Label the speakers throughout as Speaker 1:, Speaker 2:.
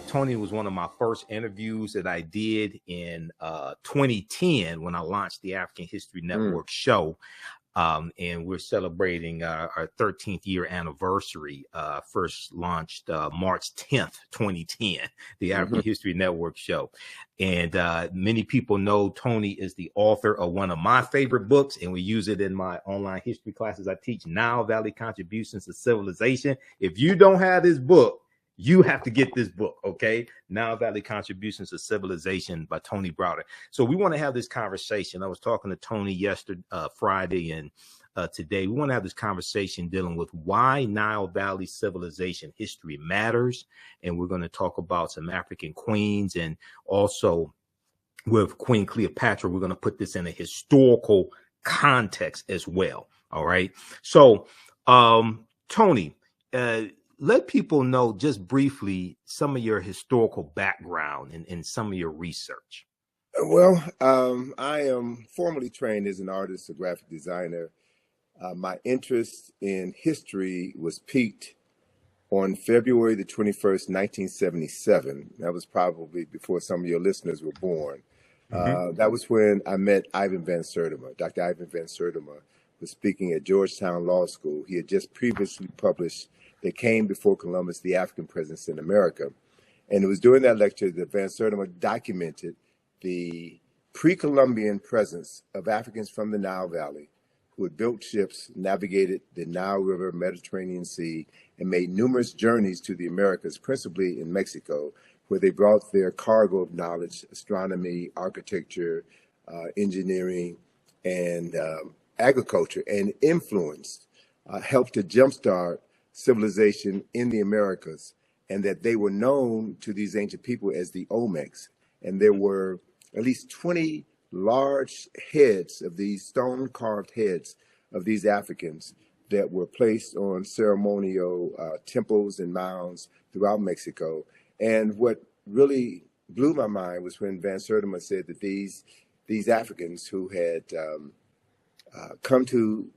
Speaker 1: Tony was one of my first interviews that I did in 2010 when I launched the African History Network show. And we're celebrating our 13th year anniversary. First launched March 10th, 2010, the African History Network show. And many people know Tony is the author of one of my favorite books, and we use it in my online history classes. I teach Nile Valley Contributions to Civilization. If you don't have this book, you have to get this book, okay? Nile Valley Contributions to Civilization by Tony Browder. So we want to have this conversation. I was talking to Tony yesterday, Friday, and today. We want to have this conversation dealing with why Nile Valley civilization history matters. And we're going to talk about some African queens, and also with Queen Cleopatra, we're going to put this in a historical context as well. All right. So, Tony, let people know just briefly some of your historical background and some of your research.
Speaker 2: Well, I am formally trained as an artist, a graphic designer. My interest in history was piqued on February the 21st, 1977. That was probably before some of your listeners were born. That was when I met Ivan Van Sertima. Dr. Ivan Van Sertima was speaking at Georgetown Law School. He had just previously published They Came Before Columbus, the African Presence in America. And it was during that lecture that Van Sertima documented the pre-Columbian presence of Africans from the Nile Valley who had built ships, navigated the Nile River, Mediterranean Sea, and made numerous journeys to the Americas, principally in Mexico, where they brought their cargo of knowledge, astronomy, architecture, engineering, and agriculture, and influenced, helped to jumpstart civilization in the Americas, and that they were known to these ancient people as the Olmecs. And there were at least 20 large heads of these stone-carved heads of these Africans that were placed on ceremonial temples and mounds throughout Mexico. And what really blew my mind was when Van Sertima said that these Africans who had come to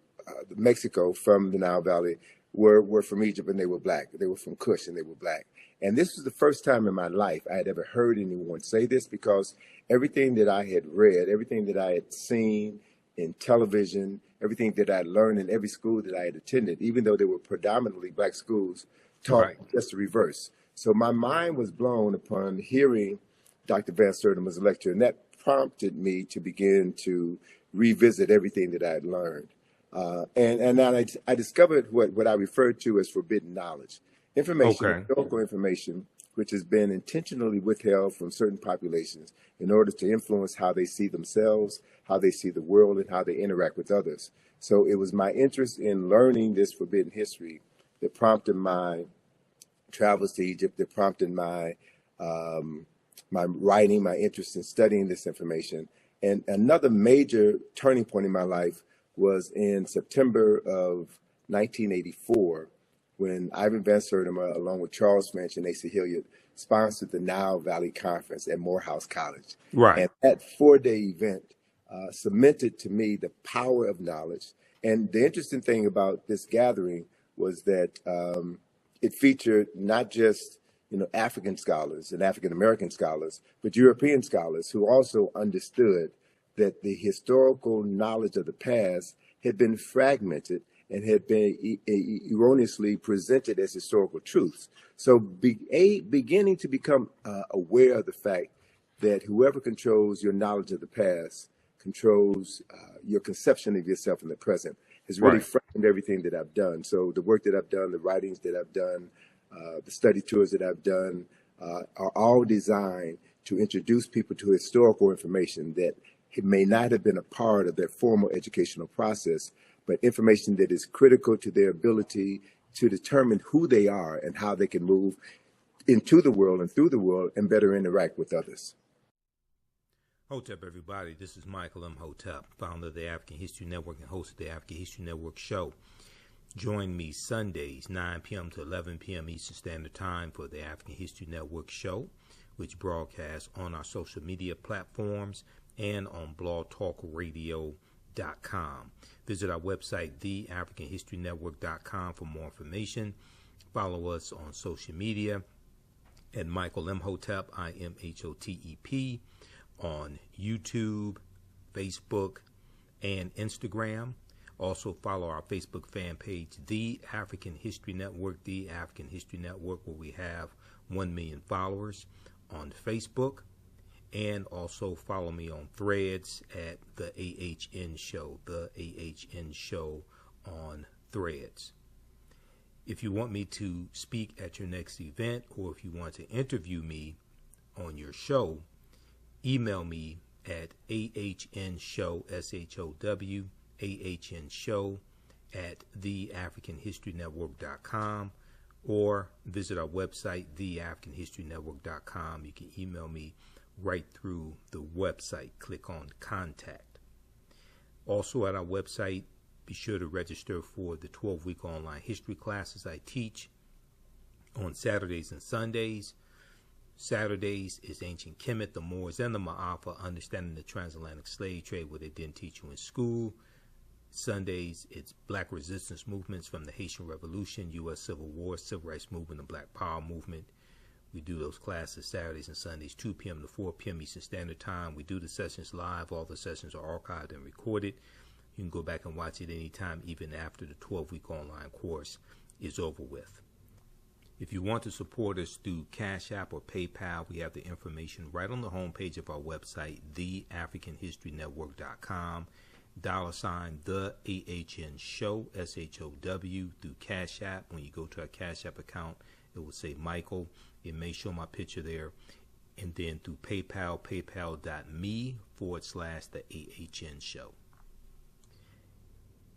Speaker 2: Mexico from the Nile Valley were from Egypt, and they were black. They were from Kush, and they were black. And this was the first time in my life I had ever heard anyone say this, because everything that I had read, everything that I had seen in television, everything that I had learned in every school that I had attended, even though they were predominantly black schools, taught just the reverse. So my mind was blown upon hearing Dr. Van Sertima's lecture, and that prompted me to begin to revisit everything that I had learned. And then I discovered what I referred to as forbidden knowledge. Information, historical information, which has been intentionally withheld from certain populations in order to influence how they see themselves, how they see the world, and how they interact with others. So it was my interest in learning this forbidden history that prompted my travels to Egypt, that prompted my my writing, my interest in studying this information. And another major turning point in my life was in September of 1984, when Ivan Van Sertima, along with Charles French and Asa Hilliard, sponsored the Nile Valley Conference at Morehouse College. And that 4-day event cemented to me the power of knowledge. And the interesting thing about this gathering was that it featured not just African scholars and African American scholars, but European scholars who also understood that the historical knowledge of the past had been fragmented and had been erroneously presented as historical truths. So beginning to become aware of the fact that whoever controls your knowledge of the past controls your conception of yourself in the present has really framed everything that I've done. So the work that I've done, the writings that I've done, the study tours that I've done are all designed to introduce people to historical information that it may not have been a part of their formal educational process, but information that is critical to their ability to determine who they are and how they can move into the world and through the world and better interact with others.
Speaker 1: Hotep, everybody. This is Michael Imhotep, founder of the African History Network and host of the African History Network show. Join me Sundays, 9 p.m. to 11 p.m. Eastern Standard Time for the African History Network show, which broadcasts on our social media platforms and on blogtalkradio.com. Visit our website, TheAfricanHistoryNetwork.com, for more information. Follow us on social media and Michael Imhotep, IMHOTEP, on YouTube, Facebook, and Instagram. Also follow our Facebook fan page, The African History Network, The African History Network, where we have 1 million followers on Facebook. And also follow me on Threads at TheAHNShow, TheAHNShow on Threads. If you want me to speak at your next event, or if you want to interview me on your show, email me at AHNShow, SHOW, AHNShow at TheAfricanHistoryNetwork.com, or visit our website, TheAfricanHistoryNetwork.com. You can email me right through the website. Click on Contact. Also at our website, be sure to register for the 12-week online history classes I teach on Saturdays and Sundays. Saturdays is Ancient Kemet, the Moors, and the Ma'afa, understanding the transatlantic slave trade, what they didn't teach you in school. Sundays, it's Black resistance movements from the Haitian Revolution, U.S. Civil War, Civil Rights Movement, and Black Power Movement. We do those classes Saturdays and Sundays, 2 p.m. to 4 p.m. Eastern Standard Time. We do the sessions live. All the sessions are archived and recorded. You can go back and watch it anytime, even after the 12-week online course is over with. If you want to support us through Cash App or PayPal, we have the information right on the homepage of our website, TheAfricanHistoryNetwork.com. $ TheAHNShow, SHOW, through Cash App. When you go to our Cash App account, it will say Michael. It may show my picture there. And then through PayPal, paypal.me/TheAHNShow.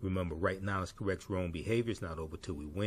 Speaker 1: Remember, right knowledge corrects wrong behavior. It's not over till we win.